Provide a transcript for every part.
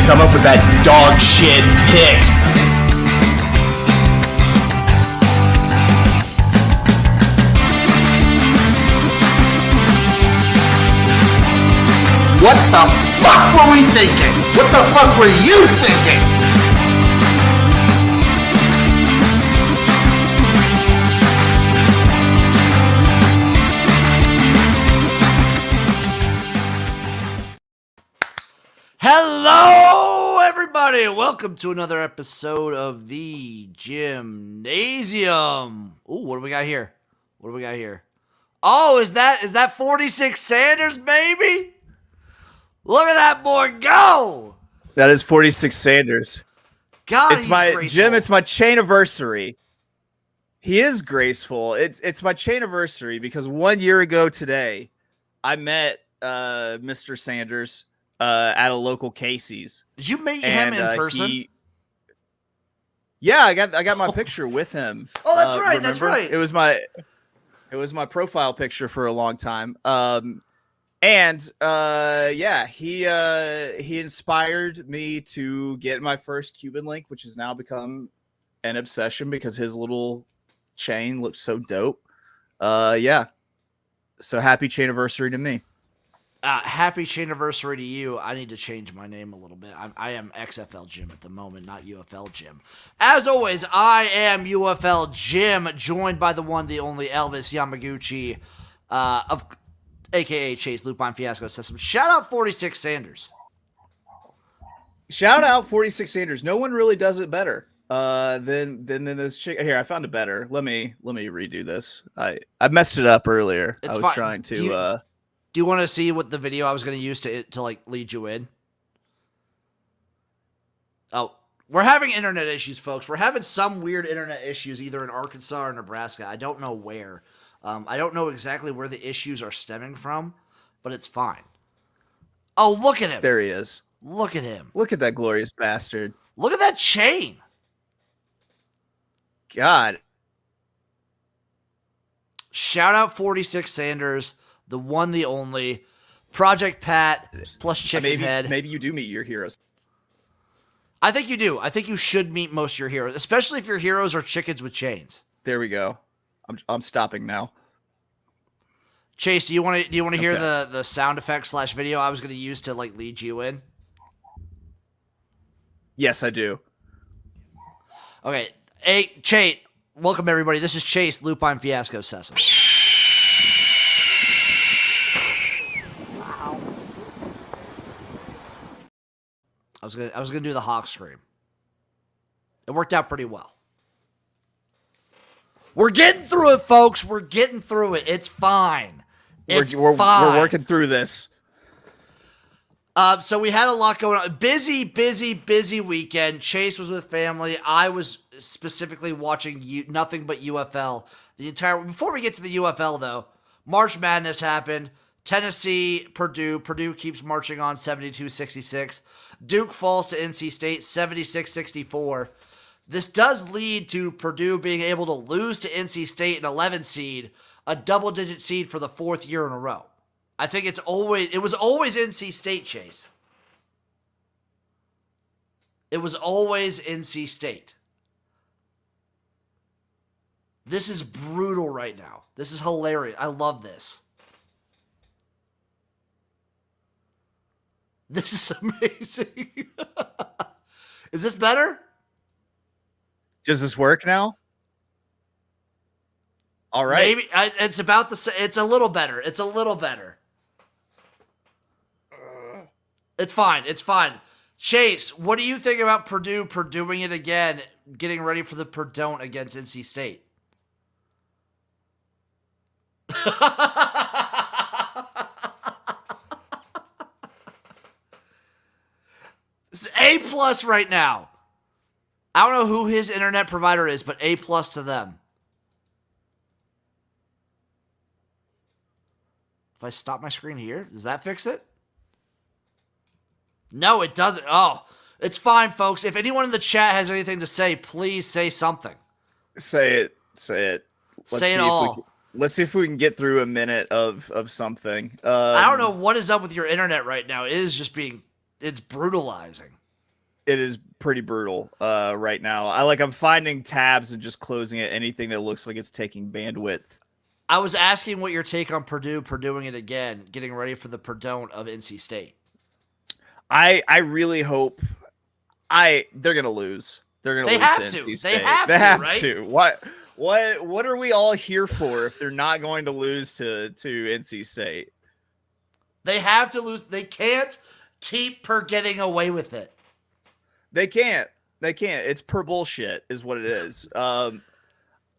come up with that dog shit pick. What the fuck were we thinking? What the fuck were you thinking? Hello, everybody. Welcome to another episode of the Jimnasium. Ooh, what do we got here? What do we got here? Oh, is that 46 Sanders, baby? Look at that boy go! That is 46 Sanders. God, it's my graceful. Jim. It's my chain anniversary. He is graceful. It's my chain anniversary because 1 year ago today, I met Mr. Sanders at a local Casey's. Did you meet him in person? Yeah, I got my picture with him. Oh, that's right. Remember? That's right. It was my profile picture for a long time. He inspired me to get my first Cuban link, which has now become an obsession because his little chain looks so dope. So happy chain anniversary to me. Happy chain anniversary to you. I need to change my name a little bit. I am XFL Jim at the moment, not UFL Jim. As always, I am UFL Jim, joined by the one, the only Elvis Yamaguchi, a.k.a. Chase, Lupine Fiasco, Sessom. Shout out 46 Sanders. Shout out 46 Sanders. No one really does it better than this chick. Here, I found it better. Let me redo this. I messed it up earlier. It's I was fine. trying to. Do you want to see what the video I was going to use to like lead you in? Oh, we're having internet issues, folks. We're having some weird internet issues either in Arkansas or Nebraska. I don't know where. I don't know exactly where the issues are stemming from, but it's fine. Oh, look at him. There he is. Look at him. Look at that glorious bastard. Look at that chain. God. Shout out 46 Sanders, the one, the only. Project Pat plus Chicken Head. Maybe you do meet your heroes. I think you do. I think you should meet most of your heroes, especially if your heroes are chickens with chains. There we go. I'm stopping now. Chase, do you want to hear the sound effect / video I was going to use to like lead you in? Yes, I do. Okay. Hey, Chase, welcome everybody. This is Chase, Lupine Fiasco, Sessom. I was gonna do the hawk scream. It worked out pretty well. We're getting through it, folks. We're getting through it. It's fine. It's fine. We're working through this. So we had a lot going on. Busy weekend. Chase was with family. I was specifically watching nothing but UFL the entire. Before we get to the UFL, though, March Madness happened. Tennessee, Purdue. Purdue keeps marching on 72-66. Duke falls to NC State 76-64. This does lead to Purdue being able to lose to NC State, an 11 seed, a double-digit seed for the fourth year in a row. I think it was always NC State, Chase. It was always NC State. This is brutal right now. This is hilarious. I love this. This is amazing. Is this better? Does this work now? All right. Maybe it's about the. It's a little better. It's a little better. It's fine. It's fine. Chase, what do you think about Purdue doing it again, getting ready for the Purdue against NC State? It's A+ right now. I don't know who his internet provider is, but A+ to them. If I stop my screen here, does that fix it? No, it doesn't. Oh, it's fine, folks. If anyone in the chat has anything to say, please say something. Say it. Say it all. Let's see if we can get through a minute of something. I don't know what is up with your internet right now. It is just it's brutalizing. It is pretty brutal right now. I'm finding tabs and just closing it. Anything that looks like it's taking bandwidth. I was asking what your take on Purdueing it again, getting ready for the Perdon't of NC State. I really hope they're gonna lose. They're gonna lose to NC State. They have right? to. What are we all here for if they're not going to lose to NC State? They have to lose. They can't keep getting away with it. They can't. It's per bullshit, is what it is.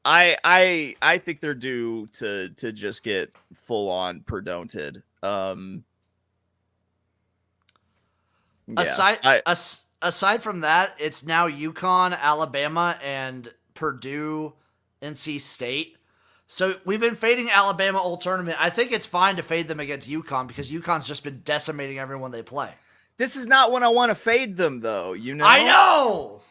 I think they're due to just get full on Perdonted. Aside from that, it's now UConn, Alabama, and Purdue, NC State. So we've been fading Alabama all tournament. I think it's fine to fade them against UConn because UConn's just been decimating everyone they play. This is not when I want to fade them, though. You know, I know.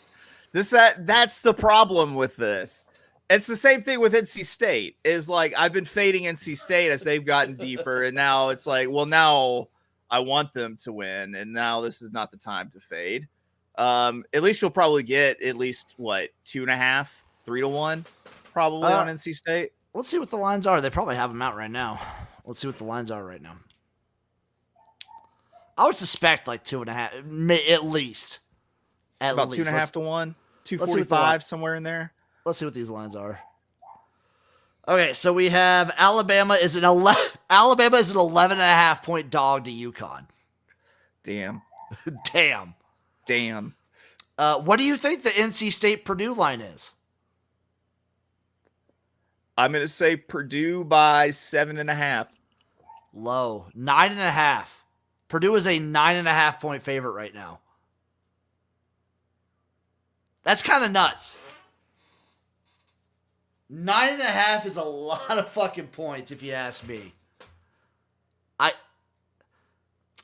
That's the problem with this. It's the same thing with NC State. Is like I've been fading NC State as they've gotten deeper, and now it's like, well, now I want them to win, and now this is not the time to fade. At least you'll probably get at least 2.5, 3 to 1, probably on NC State. Let's see what the lines are. They probably have them out right now. Let's see what the lines are right now. I would suspect 2.5, at least. About 2.5 to 1, 245, somewhere in there. Let's see what these lines are. Okay, so we have Alabama is an 11.5 point dog to UConn. Damn. Damn. What do you think the NC State Purdue line is? I'm gonna say Purdue by 7.5. Low, 9.5. Purdue is a 9.5 point favorite right now. That's kind of nuts. 9.5 is a lot of fucking points, if you ask me. I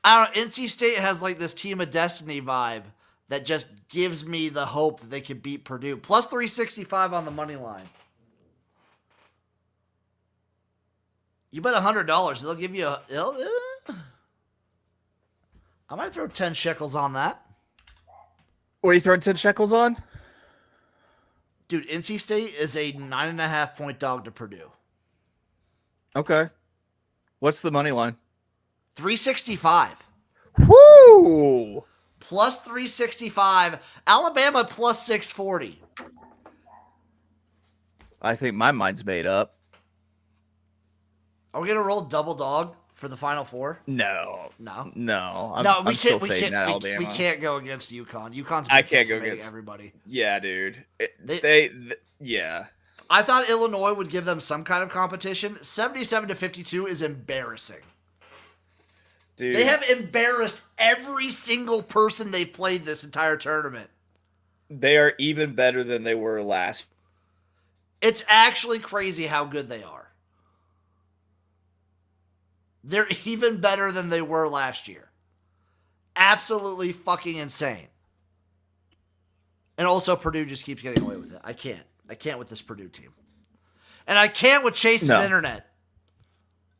don't know. NC State has this Team of Destiny vibe that just gives me the hope that they can beat Purdue. Plus 365 on the money line. You bet $100, they'll give you I might throw 10 shekels on that. What are you throwing 10 shekels on? Dude, NC State is a 9.5 point dog to Purdue. Okay. What's the money line? 365. Woo! Plus 365. Alabama plus 640. I think my mind's made up. Are we gonna roll double dog for the Final Four? No. We can't go against UConn. UConn's been decimating everybody. Yeah, dude. Yeah. I thought Illinois would give them some kind of competition. 77-52 is embarrassing. Dude. They have embarrassed every single person they played this entire tournament. They are even better than they were last. It's actually crazy how good they are. They're even better than they were last year. Absolutely fucking insane. And also Purdue just keeps getting away with it. I can't with this Purdue team. And I can't with Chase's internet.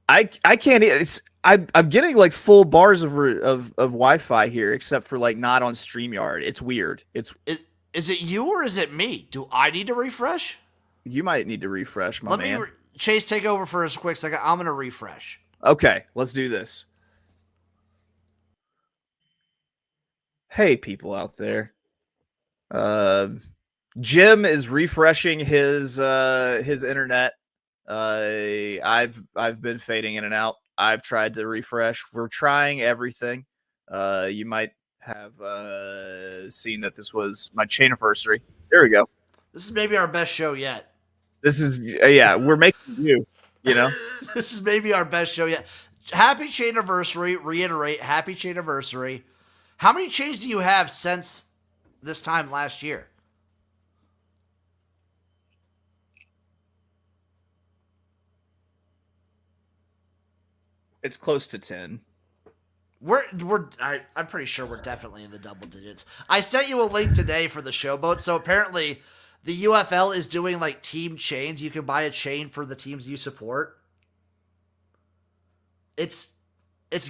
I can't. I'm getting full bars of Wi-Fi here, except for not on StreamYard. It's weird. Is it you or is it me? Do I need to refresh? You might need to refresh, my man. Chase, take over for a quick second. I'm gonna refresh. Okay, let's do this. Hey, people out there. Jim is refreshing his internet. I've been fading in and out. I've tried to refresh. We're trying everything. You might have seen that this was my chain anniversary. There we go. This is maybe our best show yet. This is we're making you. This is maybe our best show yet. Happy chain anniversary. Reiterate, happy chain anniversary. How many chains do you have since this time last year? It's close to 10. I'm pretty sure we're definitely in the double digits. I sent you a link today for the showboat. So apparently the UFL is doing team chains. You can buy a chain for the teams you support. It's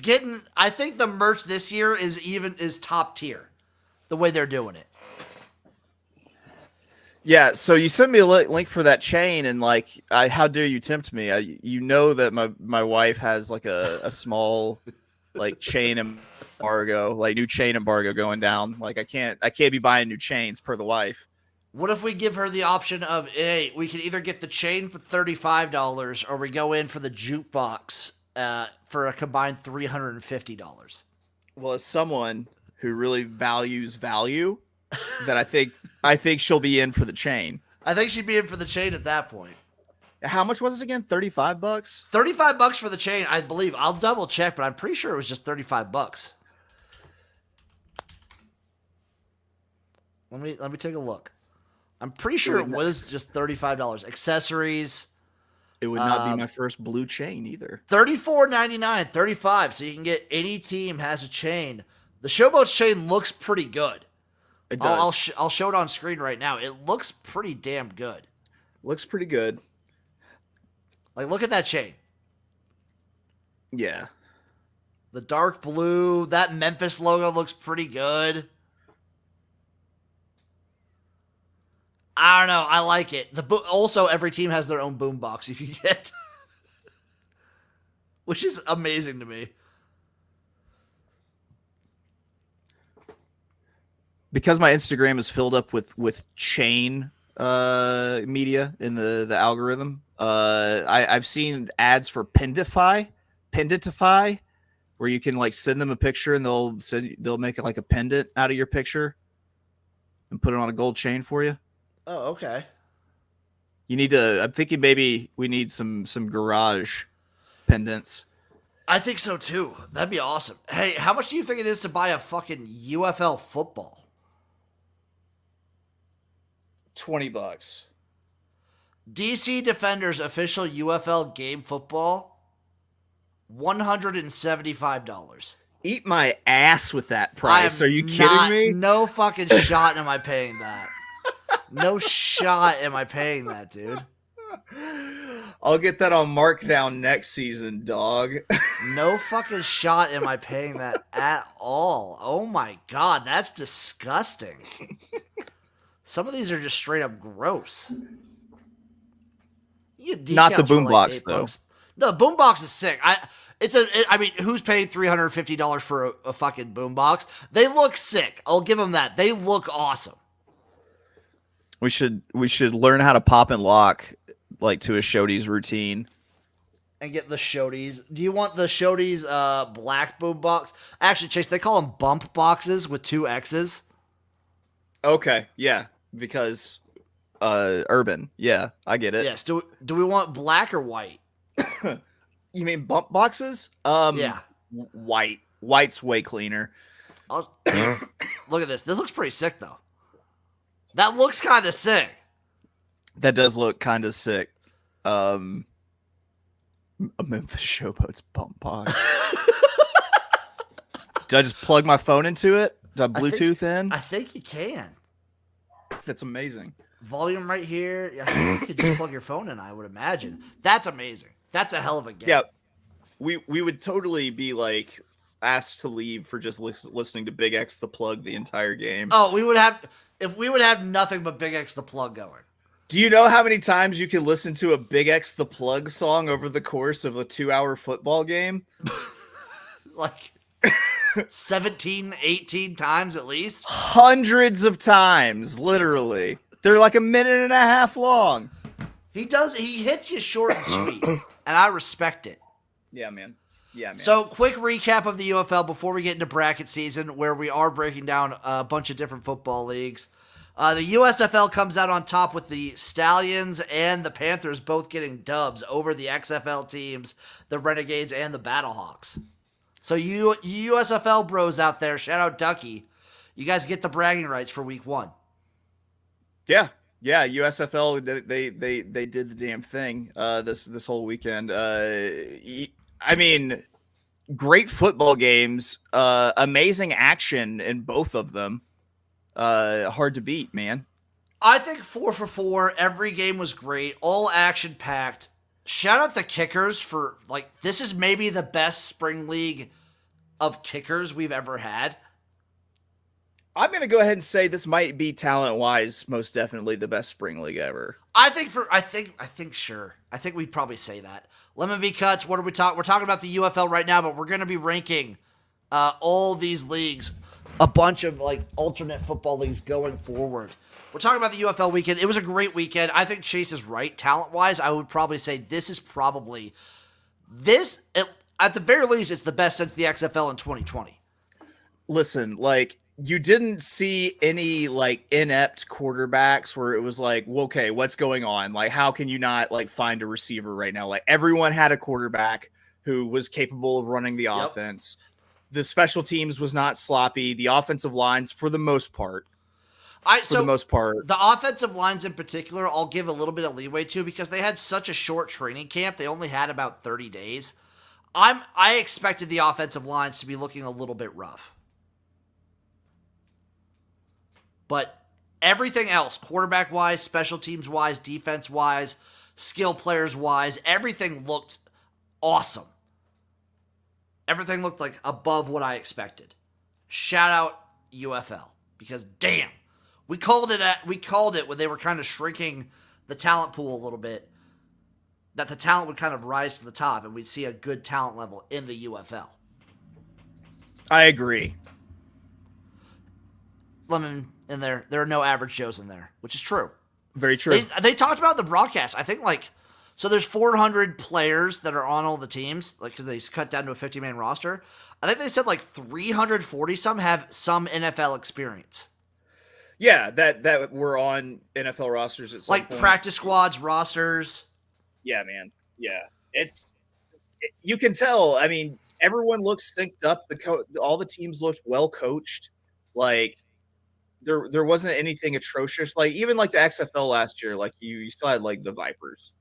getting, I think the merch this year is top tier. the way they're doing it. Yeah, so you sent me a link for that chain, and like, how dare you tempt me? You know that my wife has like a small like chain embargo, like new chain embargo going down. Like I can't be buying new chains per the wife. What if we give her the option of, hey, we can either get the chain for $35 or we go in for the jukebox for a combined $350? Well, as someone who really values value, that I think she'll be in for the chain. I think she'd be in for the chain at that point. How much was it again? $35? $35 for the chain, I believe. I'll double check, but I'm pretty sure it was just $35. Let me take a look. I'm pretty sure it was just $35. Accessories. It would not be my first blue chain either. $34.99, $35. So you can get any team has a chain. The Showboats chain looks pretty good. It does. I'll show it on screen right now. It looks pretty damn good. Looks pretty good. Like, look at that chain. Yeah. The dark blue, that Memphis logo looks pretty good. I don't know. I like it. Also, every team has their own boombox you can get, which is amazing to me. Because my Instagram is filled up with chain media in the algorithm. I've seen ads for Pendify, where you can like send them a picture and they'll make it like a pendant out of your picture and put it on a gold chain for you. Oh, okay. You need to. I'm thinking maybe we need some garage pendants. I think so too. That'd be awesome. Hey, how much do you think it is to buy a fucking UFL football? $20. DC Defenders official UFL game football, $175. Eat my ass with that price. Are you kidding me? No fucking shot am I paying that. No shot am I paying that, dude. I'll get that on markdown next season, dog. No fucking shot am I paying that at all. Oh my god, that's disgusting. Some of these are just straight up gross. Not the boombox, though. No, the boombox is sick. I mean, who's paying $350 for a fucking boombox? They look sick. I'll give them that. They look awesome. We should learn how to pop and lock like to a Shodies routine. And get the Shodies. Do you want the Shodies black boombox? Actually, Chase, they call them bump boxes with 2 X's. Okay, yeah, because urban. Yeah, I get it. Yes. Do we want black or white? You mean bump boxes? Yeah. White. White's way cleaner. Look at this. This looks pretty sick, though. That looks kind of sick. That does look kind of sick. A Memphis Showboats bump box. Do I just plug my phone into it? Do I Bluetooth in? I think you can. That's amazing. Volume right here. I think you could just plug your phone in, I would imagine. That's amazing. That's a hell of a game. Yeah. We would totally be like asked to leave for just listening to Big X the Plug the entire game. Oh, we would have nothing but Big X the Plug going. Do you know how many times you can listen to a Big X the Plug song over the course of a 2-hour football game? Like 17, 18 times at least? Hundreds of times, literally. They're like a minute and a half long. He hits you short and sweet, and I respect it. Yeah, man. Yeah, man. So, quick recap of the UFL before we get into bracket season, where we are breaking down a bunch of different football leagues. The USFL comes out on top with the Stallions and the Panthers both getting dubs over the XFL teams, the Renegades and the Battlehawks. So, you USFL bros out there, shout out Ducky. You guys get the bragging rights for week 1. Yeah. USFL, they did the damn thing this whole weekend. I mean, great football games, amazing action in both of them. Hard to beat, man. I think 4 for 4. Every game was great, all action packed. Shout out the kickers for this is maybe the best spring league of kickers we've ever had. I'm going to go ahead and say this might be talent-wise most definitely the best spring league ever. I think sure. I think we'd probably say that. Lemon V Cuts, what are we talking? We're talking about the UFL right now, but we're going to be ranking all these leagues, a bunch of like alternate football leagues going forward. We're talking about the UFL weekend. It was a great weekend. I think Chase is right. Talent-wise, I would probably say this is probably at the very least, it's the best since the XFL in 2020. Listen, like, you didn't see any like inept quarterbacks where it was like, well, okay, what's going on? Like, how can you not like find a receiver right now? Like, everyone had a quarterback who was capable of running the offense. The special teams was not sloppy. The offensive lines, for the most part, the offensive lines in particular, I'll give a little bit of leeway to because they had such a short training camp. They only had about 30 days. I expected the offensive lines to be looking a little bit rough. But everything else, quarterback-wise, special teams-wise, defense-wise, skill players-wise, everything looked awesome. Everything looked like above what I expected. Shout out UFL because damn, we called it when they were kind of shrinking the talent pool a little bit, that the talent would kind of rise to the top and we'd see a good talent level in the UFL. I agree. Lemon in there. There are no average Joes in there, which is true. Very true. They talked about the broadcast. I think so there's 400 players that are on all the teams, because they cut down to a 50-man roster. I think they said 340 some have some NFL experience. Yeah, that were on NFL rosters at some point. Practice squads, rosters. Yeah, man. Yeah. You can tell. I mean, everyone looks synced up. All the teams looked well coached. Like, there wasn't anything atrocious. Like, even the XFL last year, you still had the Vipers,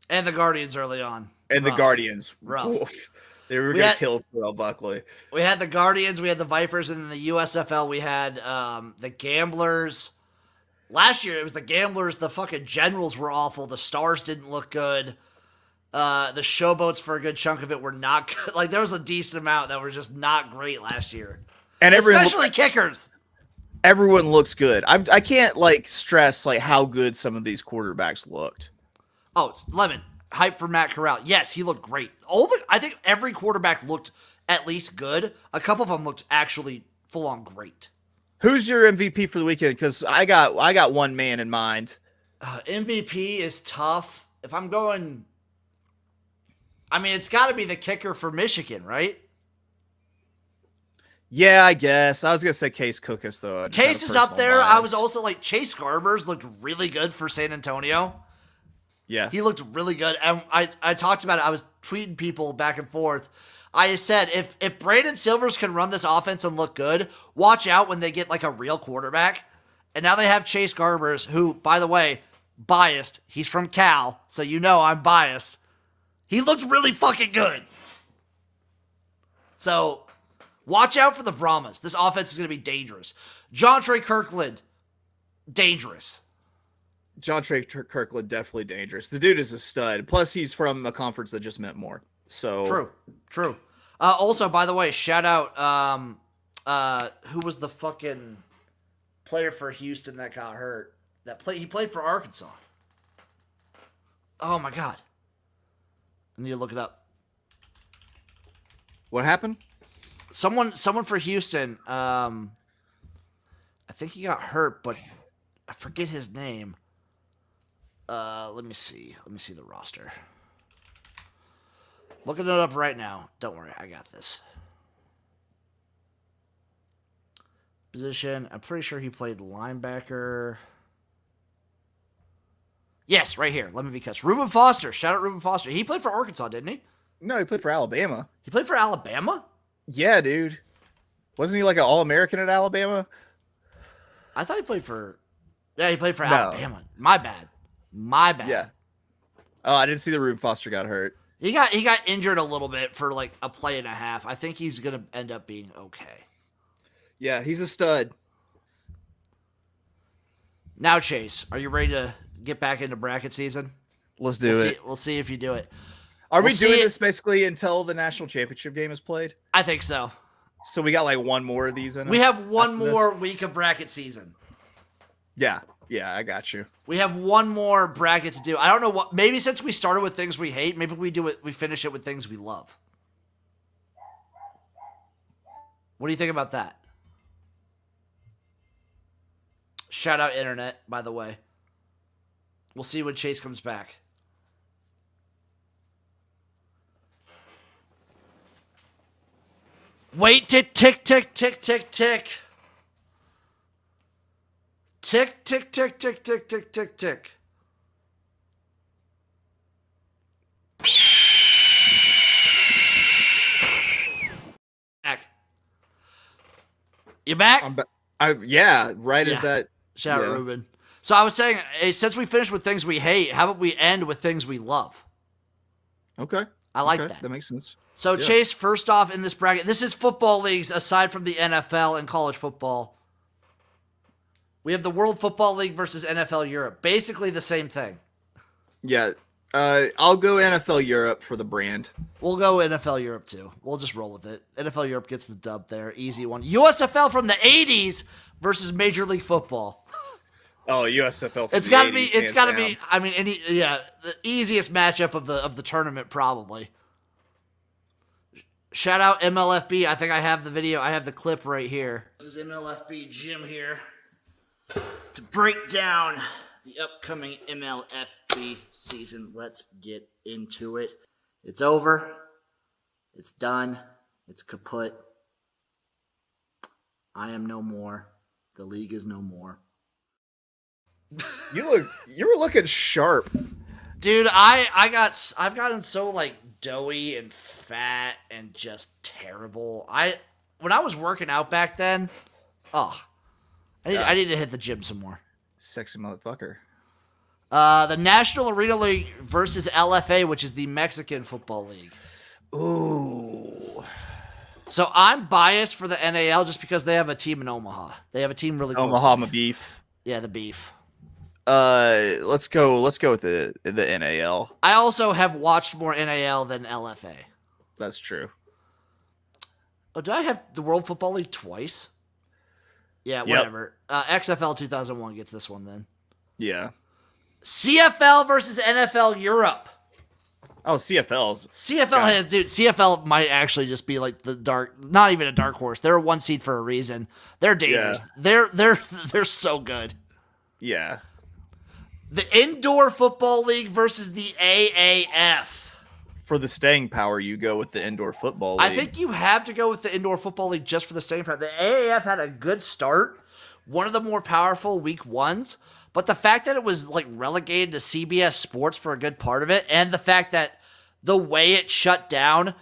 and the Guardians early on. And rough. The Guardians, rough. Oof. They were going to kill Terrell Buckley. We had the Guardians, we had the Vipers, and in the USFL we had the Gamblers. Last year it was the Gamblers. The fucking Generals were awful. The Stars didn't look good. The Showboats for a good chunk of it were not good. There was a decent amount that were just not great last year, and especially kickers. Everyone looks good. I can't stress how good some of these quarterbacks looked. Oh, Lemon, hype for Matt Corral. Yes, he looked great. I think every quarterback looked at least good. A couple of them looked actually full on great. Who's your MVP for the weekend? Because I got one man in mind. MVP is tough. If I'm going, it's got to be the kicker for Michigan, right? Yeah, I guess. I was going to say Case Cookus, though. Case is up there. Bias. I was also Chase Garbers looked really good for San Antonio. Yeah. He looked really good. And I talked about it. I was tweeting people back and forth. I said, if Brandon Silvers can run this offense and look good, watch out when they get a real quarterback. And now they have Chase Garbers, who, by the way, biased. He's from Cal, so I'm biased. He looked really fucking good. So, watch out for the Brahmas. This offense is going to be dangerous. John Trey Kirkland, dangerous. John Trey Kirkland, definitely dangerous. The dude is a stud. Plus, he's from a conference that just meant more. So True. Also, by the way, shout out, who was the fucking player for Houston that got hurt? He played for Arkansas. Oh my God. I need to look it up. What happened? Someone for Houston. I think he got hurt, but I forget his name. Let me see the roster. Looking it up right now. Don't worry, I got this. Position. I'm pretty sure he played linebacker. Yes, right here. Let me be cussed. Reuben Foster. Shout out Reuben Foster. He played for Arkansas, didn't he? No, he played for Alabama. He played for Alabama? Yeah, dude. Wasn't he an All-American at Alabama? I thought he played for... Yeah, he played for Alabama. My bad. Yeah. Oh, I didn't see the Reuben Foster got hurt. He got injured a little bit for a play and a half. I think he's going to end up being okay. Yeah, he's a stud. Now, Chase, are you ready to get back into bracket season? Let's do it. We'll see if you do it. Are we doing this basically until the national championship game is played? I think so. So we got like one more of these in us. We have one after this? more week of bracket season. Yeah, I got you. We have one more bracket to do. I don't know what. Maybe since we started with things we hate, maybe we do it. We finish it with things we love. What do you think about that? Shout out internet, by the way. We'll see when Chase comes back. Wait, tick, tick, tick, tick, tick, tick. Tick, tick, tick, tick, tick, tick, tick, tick. Back. You back? I'm back. Yeah, right as that. Shout out Ruben. So I was saying, since we finished with things we hate, how about we end with things we love? Okay. I like that. That makes sense. So Chase, first off in this bracket, this is football leagues aside from the NFL and college football. We have the World Football League versus NFL Europe. Basically the same thing. Yeah. I'll go NFL Europe for the brand. We'll go NFL Europe too. We'll just roll with it. NFL Europe gets the dub there. Easy one. USFL from the 80s versus Major League Football. Oh, USFL. It's got to be. It's got to be. I mean, the easiest matchup of the tournament probably. Shout out MLFB. I think I have the video. I have the clip right here. This is MLFB Jim here to break down the upcoming MLFB season. Let's get into it. It's over. It's done. It's kaput. I am no more. The league is no more. You were looking sharp, dude. I've gotten so like doughy and fat and just terrible. When I was working out back then, I need to hit the gym some more. Sexy motherfucker. The National Arena League versus LFA, which is the Mexican Football League. Ooh. So I'm biased for the NAL just because they have a team in Omaha. They have a team really close Omaha, to me. my beef. Yeah, the beef. Let's go with the NAL. I also have watched more NAL than LFA. That's true. Oh, do I have the World Football League twice? Yeah, whatever. XFL 2001 gets this one then. Yeah. CFL versus NFL Europe. Oh, CFL's. CFL might actually just be like not even a dark horse. They're a 1 seed for a reason. They're dangerous. Yeah. They're so good. Yeah. The Indoor Football League versus the AAF. For the staying power, you go with the Indoor Football League. I think you have to go with the Indoor Football League just for the staying power. The AAF had a good start, one of the more powerful week ones, but the fact that it was like relegated to CBS Sports for a good part of it, and the fact that the way it shut down,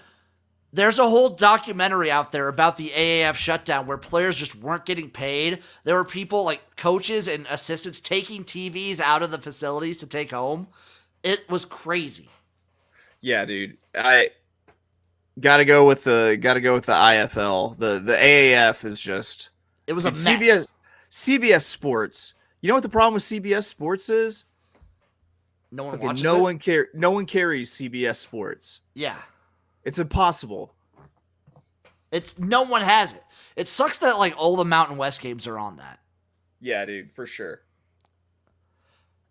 there's a whole documentary out there about the AAF shutdown where players just weren't getting paid. There were people like coaches and assistants taking TVs out of the facilities to take home. It was crazy. Yeah, dude. I gotta go with the IFL. The AAF is just it was a mess. CBS Sports. You know what the problem with CBS Sports is? No one watches it. No one carries CBS Sports. Yeah. It's impossible. No one has it. It sucks that like all the Mountain West games are on that. Yeah, dude, for sure.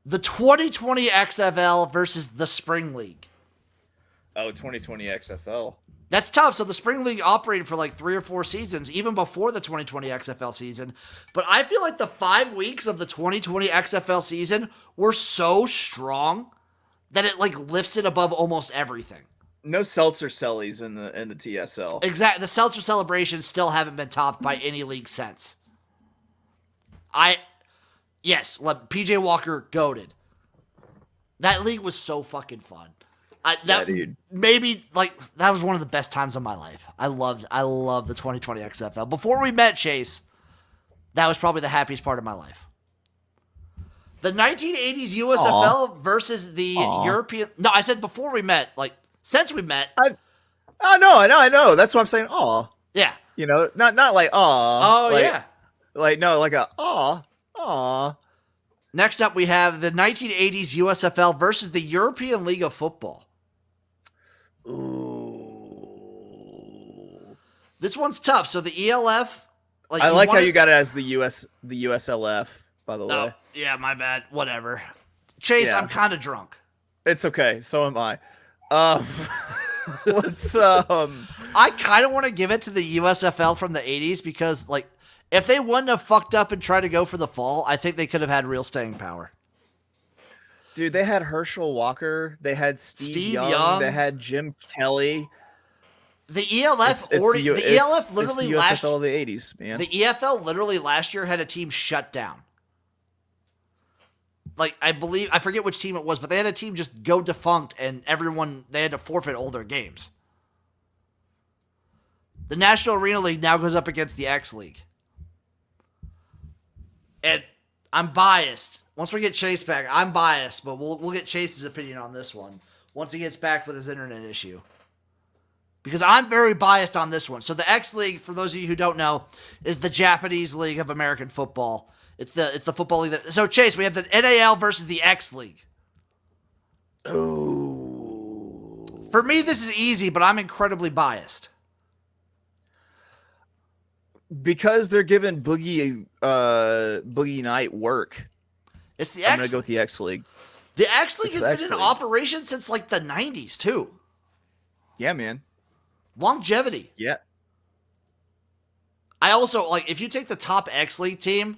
The 2020 XFL versus the Spring League. Oh, 2020 XFL. That's tough. So the Spring League operated for like 3 or 4 seasons, even before the 2020 XFL season. But I feel like the 5 weeks of the 2020 XFL season were so strong that it like lifts it above almost everything. No Seltzer Sellies in the TSL. Exactly. The Seltzer celebrations still haven't been topped by any league since. Yes, PJ Walker goated. That league was so fucking fun. Dude. Maybe like that was one of the best times of my life. I loved the 2020 XFL. Before we met Chase, that was probably the happiest part of my life. The 1980s USFL versus the European. No, I said before we met. Like since we met. I know. That's what I'm saying. Aw. Yeah. You know, not like aw. Oh like, yeah. Like no, like a aw. Next up, we have the 1980s USFL versus the European League of Football. Ooh. This one's tough. So the ELF, I like how you got it as the USLF. By the way. Oh, yeah, my bad. Whatever. Chase, Yeah. I'm kind of drunk. It's okay. So am I. Let's I kind of want to give it to the USFL from the 80s because, like, if they wouldn't have fucked up and tried to go for the fall, I think they could have had real staying power. Dude, they had Herschel Walker. They had Steve Young. They had Jim Kelly. The ELF the ELF literally it's the USFL of the 80s, man. The EFL literally last year had a team shut down. Like, I forget which team it was, but they had a team just go defunct and they had to forfeit all their games. The National Arena League now goes up against the X League. And I'm biased. Once we get Chase back, I'm biased, but we'll get Chase's opinion on this one once he gets back with his internet issue. Because I'm very biased on this one. So the X League, for those of you who don't know, is the Japanese League of American Football. It's the football league. So Chase, we have the NAL versus the X League. Ooh. For me, this is easy, but I'm incredibly biased. Because they're giving Boogie Night work. It's the I'm gonna go with the X League. The X League has been in operation since like the 90s too. Yeah, man. Longevity. Yeah. I also like if you take the top X League team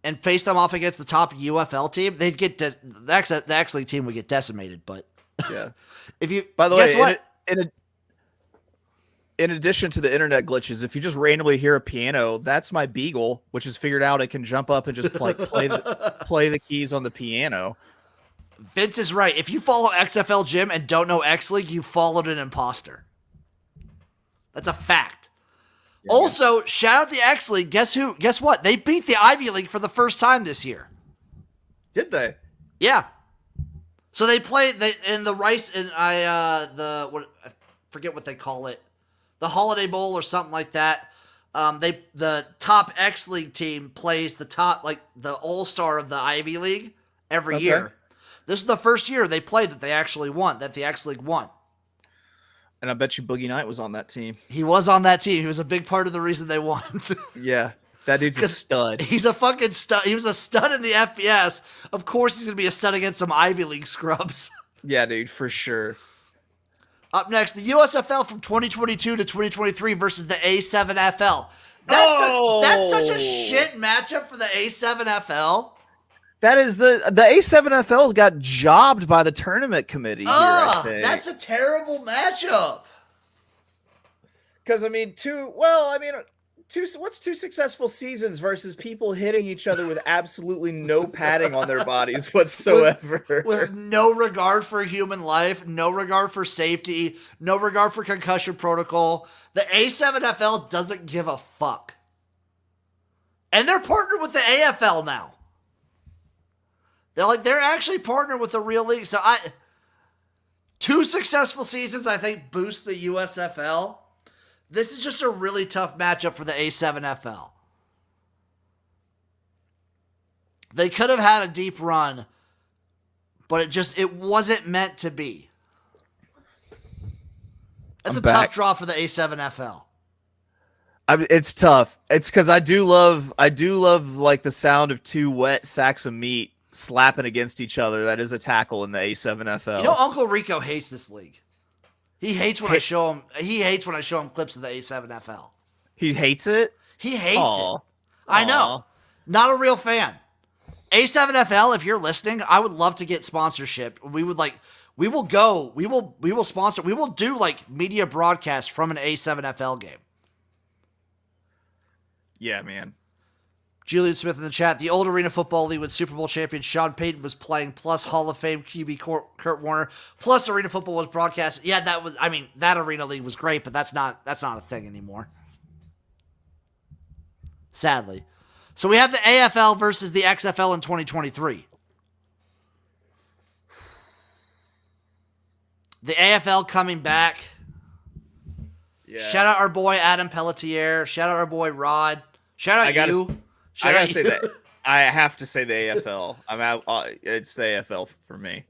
and face them off against the top UFL team, they'd get the X League team would get decimated. But yeah, if you by the guess way, what? In addition to the internet glitches, if you just randomly hear a piano, that's my Beagle, which has figured out it can jump up and just play the keys on the piano. Vince is right. If you follow XFL Jim and don't know X League, you followed an imposter. That's a fact. Yeah, also, shout out the X League. Guess who? Guess what? They beat the Ivy League for the first time this year. Did they? Yeah. So they played in the Rice and I forget what they call it, the Holiday Bowl or something like that. The top X League team plays the top the All-Star of the Ivy League every year. This is the first year they played that they actually won, that the X League won. And I bet you Boogie Night was on that team. He was on that team. He was a big part of the reason they won. Yeah, that dude's a stud. He's a fucking stud. He was a stud in the FBS. Of course he's going to be a stud against some Ivy League scrubs. Yeah, dude, for sure. Up next, the USFL from 2022 to 2023 versus the A7FL. That's such a shit matchup for the A7FL. That is the A7FL got jobbed by the tournament committee here, I think. That's a terrible matchup. Because, what's two successful seasons versus people hitting each other with absolutely no padding on their bodies whatsoever? With no regard for human life, no regard for safety, no regard for concussion protocol. The A7FL doesn't give a fuck. And they're partnered with the AFL now. They're actually partnered with the real league. So two successful seasons, I think, boost the USFL. This is just a really tough matchup for the A7FL. They could have had a deep run, but it wasn't meant to be. That's a tough draw for the A7FL. It's tough. It's because I do love like the sound of two wet sacks of meat slapping against each other. That is a tackle in the A7FL. You know, Uncle Rico hates this league. He hates when I show him. He hates when I show him clips of the A7FL. He hates it. He hates it. I know. Not a real fan. A7FL, if you're listening, I would love to get sponsorship. We will sponsor. We will do media broadcasts from an A7FL game. Yeah, man. Julian Smith in the chat. The old Arena Football League with Super Bowl champion Sean Payton was playing, plus Hall of Fame QB Kurt Warner, plus Arena Football was broadcast. Yeah, that Arena League was great, but that's not a thing anymore. Sadly. So we have the AFL versus the XFL in 2023. The AFL coming back. Yeah. Shout out our boy Adam Pelletier. Shout out our boy Rod. Shout out you. I gotta say that. I have to say the AFL. I'm out. It's the AFL for me.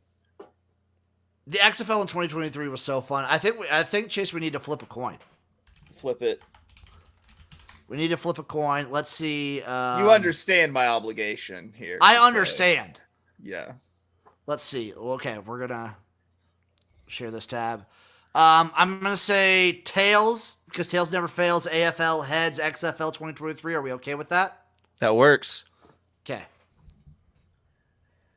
The XFL in 2023 was so fun. I think Chase, we need to flip a coin. flip it. We need to flip a coin. Let's see. You understand my obligation here. I understand. Yeah. Let's see. Okay, we're gonna share this tab. I'm gonna say tails because tails never fails. AFL heads XFL 2023. Are we okay with that? That works. Okay.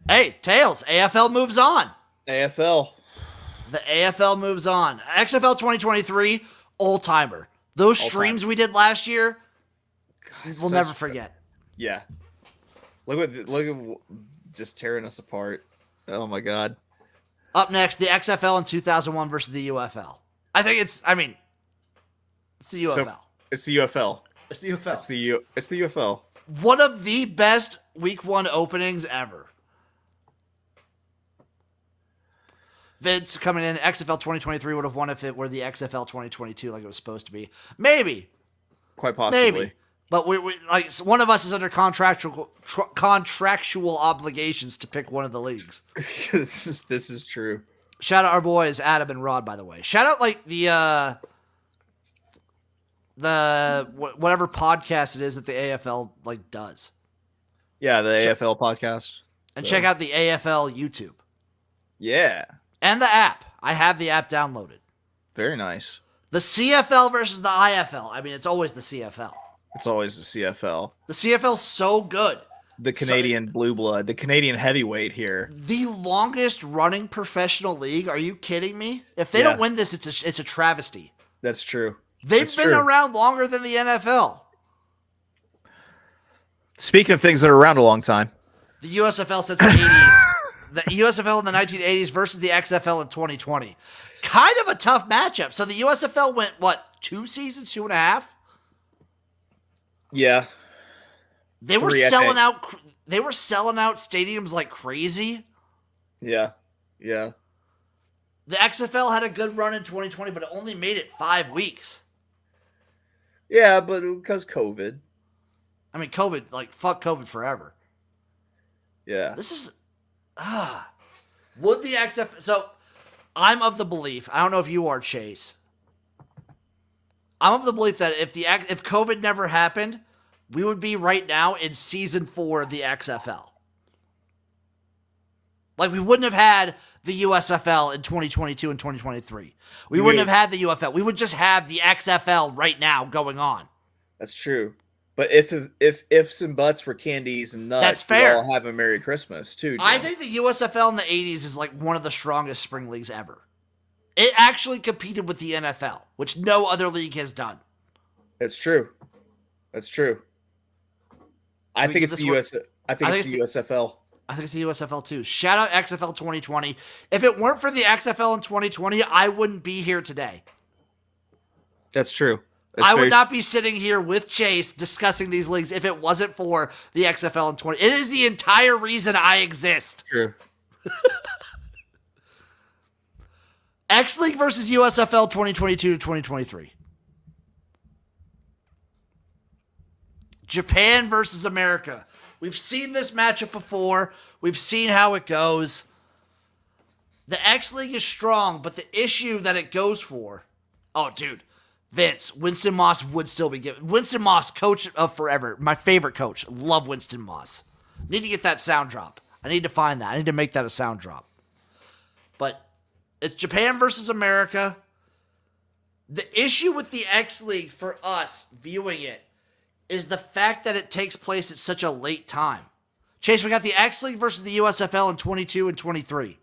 Hey, tails. AFL moves on. AFL. The AFL moves on. XFL 2023, old timer. Those streams we did last year, we'll never forget. Yeah. Look at just tearing us apart. Oh my god. Up next, the XFL in 2001 versus the UFL. It's the UFL. It's the UFL. It's the UFL. It's the UFL. One of the best week 1 openings ever. Vince coming in, XFL 2023 would have won if it were the XFL 2022 like it was supposed to be. Maybe. Quite possibly. Maybe. But we like one of us is under contractual obligations to pick one of the leagues. This is true. Shout out our boys Adam and Rod, by the way. Shout out like the whatever podcast it is that the AFL like does. Yeah, the AFL podcast. And check out the AFL YouTube. Yeah. And the app. I have the app downloaded. Very nice. The CFL versus the IFL. I mean, it's always the CFL. It's always the CFL. The CFL's so good. The Canadian blue blood, the Canadian heavyweight here. The longest running professional league. Are you kidding me? If they don't win this, it's a travesty. That's true. They've been around longer than the NFL. Speaking of things that are around a long time. The USFL since the 80s. The USFL in the 1980s versus the XFL in 2020. Kind of a tough matchup. So the USFL went, 2 seasons, 2.5? Yeah. They were selling out. They were selling out stadiums like crazy. Yeah. Yeah. The XFL had a good run in 2020, but it only made it 5 weeks. Yeah, but because COVID. I mean, COVID, fuck COVID forever. Yeah. This is, would the XFL, so I'm of the belief, I don't know if you are, Chase. I'm of the belief that if COVID never happened, we would be right now in season 4 of the XFL. Like, we wouldn't have had the USFL in 2022 and 2023. We wouldn't have had the UFL. We would just have the XFL right now going on. That's true. But if ifs and buts were candies and nuts, that's fair. We'd all have a Merry Christmas, too, Jim. I think the USFL in the 80s is like one of the strongest spring leagues ever. It actually competed with the NFL, which no other league has done. It's true. That's true. I think it's the USFL. I think it's the USFL too. Shout out XFL 2020. If it weren't for the XFL in 2020, I wouldn't be here today. That's true. I would not be sitting here with Chase discussing these leagues if it wasn't for the XFL in 20. It is the entire reason I exist. True. X League versus USFL 2022 to 2023. Japan versus America. We've seen this matchup before. We've seen how it goes. The X League is strong, but the issue that it goes for... Oh, dude. Vince, Winston Moss would still be given. Winston Moss, coach of forever. My favorite coach. Love Winston Moss. Need to get that sound drop. I need to find that. I need to make that a sound drop. But it's Japan versus America. The issue with the X League for us viewing it is the fact that it takes place at such a late time. Chase, we got the X League versus the USFL in 22 and 23.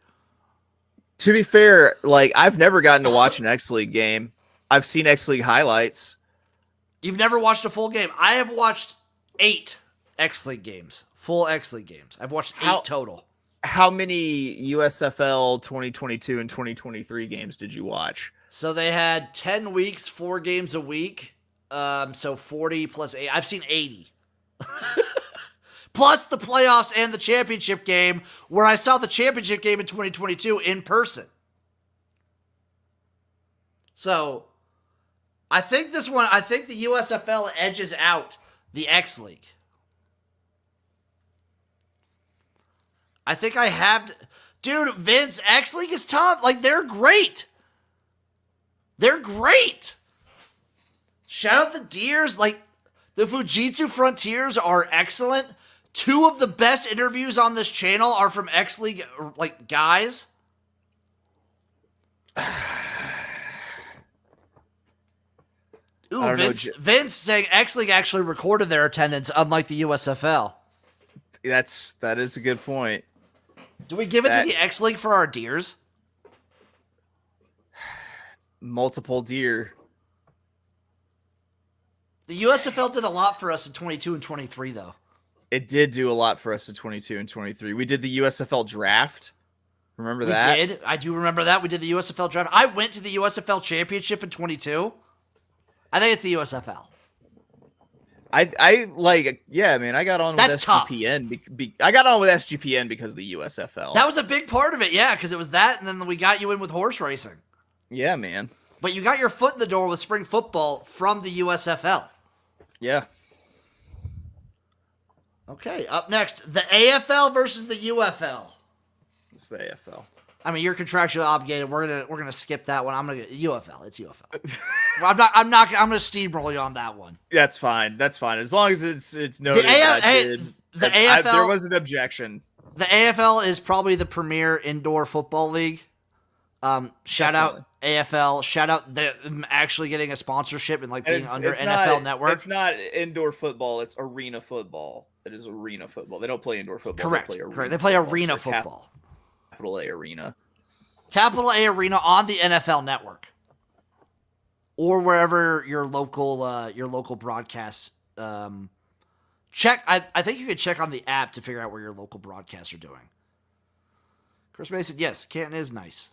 To be fair, I've never gotten to watch an X League game. I've seen X League highlights. You've never watched a full game. I have watched 8 X League games. Full X League games. I've watched 8 total. How many USFL 2022 and 2023 games did you watch? So they had 10 weeks, 4 games a week. So 40 plus 8. I've seen 80. Plus the playoffs and the championship game, where I saw the championship game in 2022 in person. So I think the USFL edges out the X League. I think I have... Dude, Vince, X League is tough. They're great. They're great. Shout out the Deers. Like, the Fujitsu Frontiers are excellent. 2 of the best interviews on this channel are from X League, like, guys. Ooh, Vince saying X League actually recorded their attendance, unlike the USFL. That is a good point. Do we give it to the X League for our Deers? Multiple deer. The USFL did a lot for us in 22 and 23, though. It did do a lot for us in 22 and 23. We did the USFL draft. Remember that? We did. I do remember that. We did the USFL draft. I went to the USFL championship in 22. I think it's the USFL. I like, yeah, man. I got on with SGPN. I got on with SGPN because of the USFL. That was a big part of it, yeah, because it was that, and then we got you in with horse racing. Yeah, man. But you got your foot in the door with spring football from the USFL. Yeah. Okay, up next, the AFL versus the UFL. It's the AFL. I mean, you're contractually obligated. We're gonna skip that one. I'm gonna get UFL. It's UFL. I'm gonna steamroll you on that one. That's fine. That's fine. As long as it's noted the AFL. There was an objection. The AFL is probably the premier indoor football league. Shout out AFL. Shout out them actually getting a sponsorship and like being under NFL Network. It's not indoor football. It's arena football. It is arena football. They don't play indoor football. Correct. They play arena football. Capital A Arena. Capital A Arena on the NFL Network, or wherever your local broadcasts. Check. I think you could check on the app to figure out where your local broadcasts are doing. Chris Mason, yes, Canton is nice.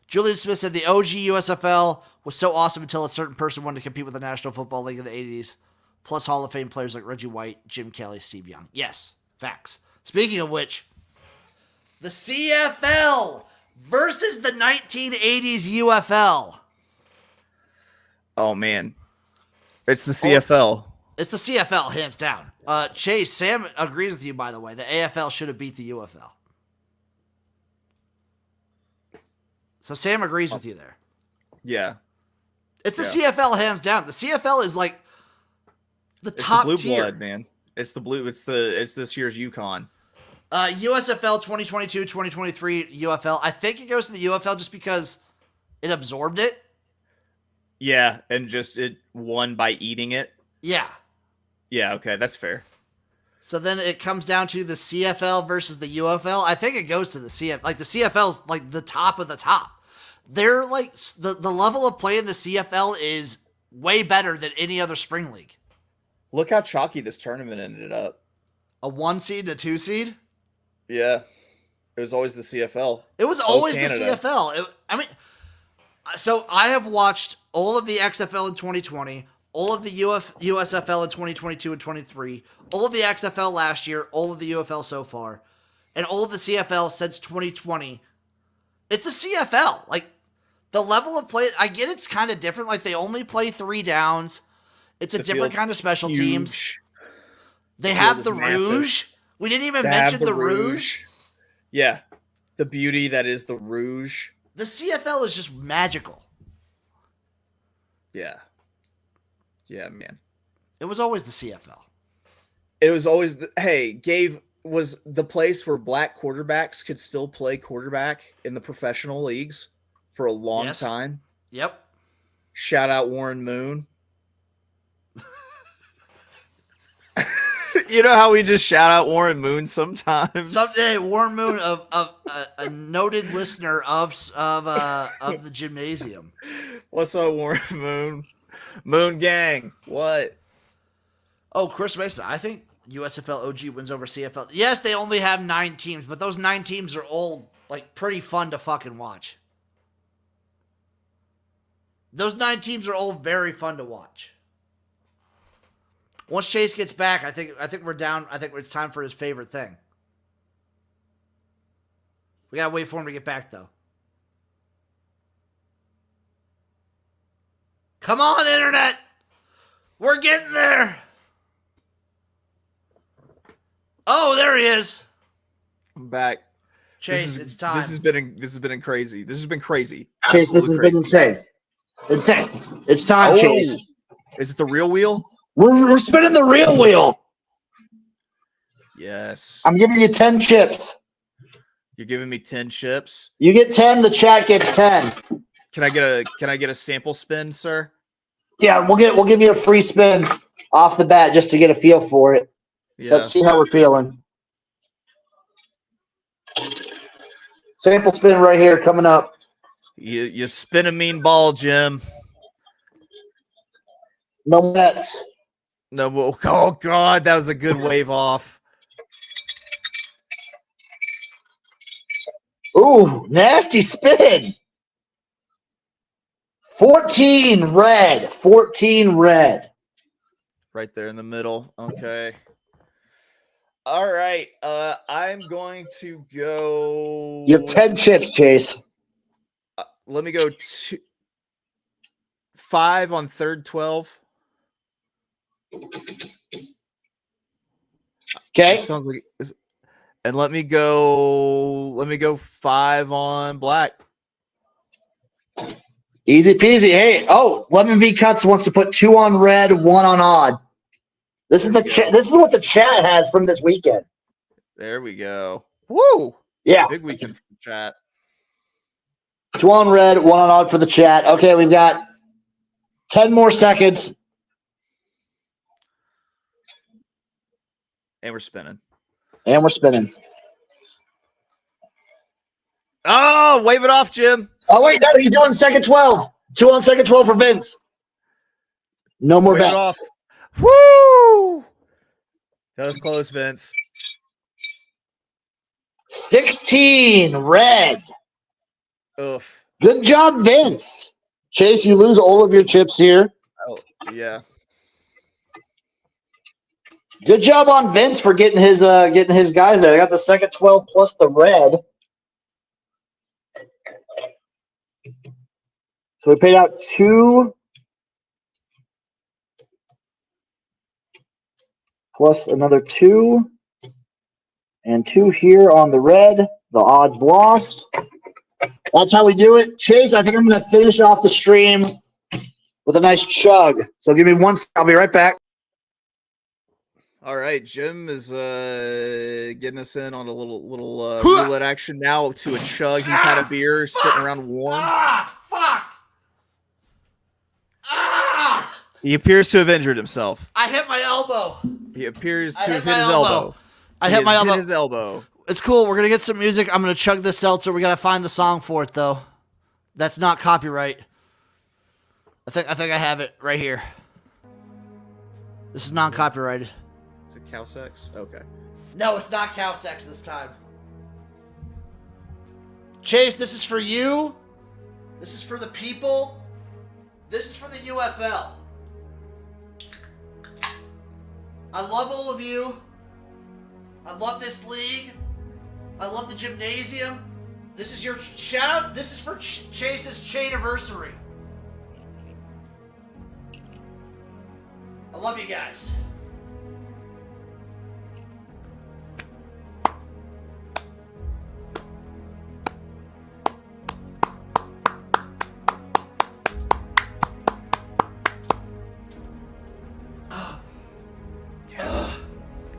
Julian Smith said the OG USFL was so awesome until a certain person wanted to compete with the National Football League in the 80s. Plus Hall of Fame players like Reggie White, Jim Kelly, Steve Young. Yes, facts. Speaking of which, the CFL versus the 1980s UFL. Oh, man. It's the CFL. It's the CFL, hands down. Chase, Sam agrees with you, by the way. The AFL should have beat the UFL. So Sam agrees with you there. Yeah. It's the CFL, hands down. The CFL is like the top blue tier. Blood, man. It's the blue. It's this year's UConn. USFL 2022-2023 UFL. I think it goes to the UFL just because it absorbed it. Yeah, and just it won by eating it. Yeah. Yeah, okay, that's fair. So then it comes down to the CFL versus the UFL. I think it goes to the CFL. Like the CFL's like the top of the top. They're like the level of play in the CFL is way better than any other spring league. Look how chalky this tournament ended up. A 1 seed and a 2 seed? Yeah. It was always the CFL. It was always the CFL. So I have watched all of the XFL in 2020, all of the USFL in 2022 and 23, all of the XFL last year, all of the UFL so far, and all of the CFL since 2020. It's the CFL. Like, the level of play, I get it's kind of different. Like, they only play 3 downs. It's a different kind of special teams. They have the Rouge. We didn't even mention the Rouge. Yeah. The beauty that is the Rouge. The CFL is just magical. Yeah. Yeah, man. It was always the CFL. It was always was the place where black quarterbacks could still play quarterback in the professional leagues for a long time. Yep. Shout out Warren Moon. You know how we just shout out Warren Moon sometimes? Someday, Warren Moon, a noted listener of the Jimnasium. What's up, Warren Moon? Moon Gang. What? Oh, Chris Mason. I think USFL OG wins over CFL. Yes, they only have 9 teams, but those 9 teams are all like pretty fun to fucking watch. Those 9 teams are all very fun to watch. Once Chase gets back, I think we're down. I think it's time for his favorite thing. We gotta wait for him to get back, though. Come on, internet! We're getting there! Oh, there he is! I'm back. Chase, it's time. This has been crazy. This has been crazy. Chase, this has been insane. Insane. It's time, Chase. Is it the real wheel? We're spinning the real wheel. Yes. I'm giving you 10 chips. You're giving me 10 chips. You get 10, the chat gets 10. Can I get a sample spin, sir? Yeah, we'll give you a free spin off the bat just to get a feel for it. Yeah. Let's see how we're feeling. Sample spin right here coming up. You spin a mean ball, Jim. No Mets. No, oh God, that was a good wave off. Ooh, nasty spin. 14 red. 14 red. Right there in the middle. Okay. All right. I'm going to go. You have 10 chips, Chase. Let me go 5 on third 12. Okay. It sounds like. And let me go 5 on black. Easy peasy. Hey, Lemon V Cuts wants to put 2 on red, 1 on odd. This is what the chat has from this weekend. There we go. Woo! Yeah. Big weekend for the chat. 2 on red, 1 on odd for the chat. Okay, we've got 10 more seconds. And we're spinning. And we're spinning. Oh, wave it off, Jim. Oh, wait, no, he's doing second 12. 2 on second 12 for Vince. No more Wave bet. it off. Woo! That was close, Vince. 16 red. Oof. Good job, Vince. Chase, you lose all of your chips here. Oh, yeah. Good job on Vince for getting his guys there. I got the second 12 plus the red. So we paid out 2 plus another 2 and 2 here on the red. The odds lost. That's how we do it. Chase, I think I'm going to finish off the stream with a nice chug. So give me 1 second. I'll be right back. All right, Jim is getting us in on a little roulette action now to a chug. He's had a beer sitting around warm. Fuck! He appears to have injured himself. I hit my elbow. He appears to I have hit hit my his elbow. elbow. I He hit my has elbow. his elbow. It's cool. We're gonna get some music. I'm gonna chug this seltzer. We gotta find the song for it though. That's not copyright. I think I have it right here. This is non-copyrighted. Is it cow sex? Okay. No, it's not cow sex this time. Chase, this is for you. This is for the people. This is for the UFL. I love all of you. I love this league. I love the Jimnasium. This is your shout out. This is for Chase's Chainiversary. I love you guys.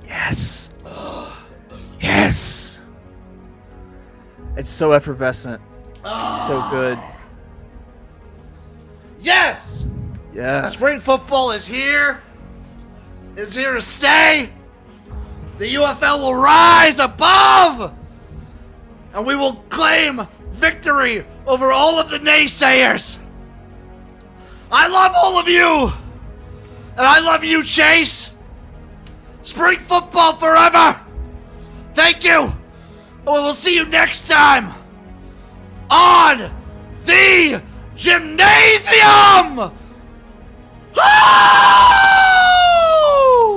Yes. Yes. It's so effervescent. So good. Yes! Yeah. Spring football is here. It's here to stay. The UFL will rise above. And we will claim victory over all of the naysayers. I love all of you. And I love you, Chase. Spring football forever. Thank you. And we will see you next time on the Jimnasium. Ah!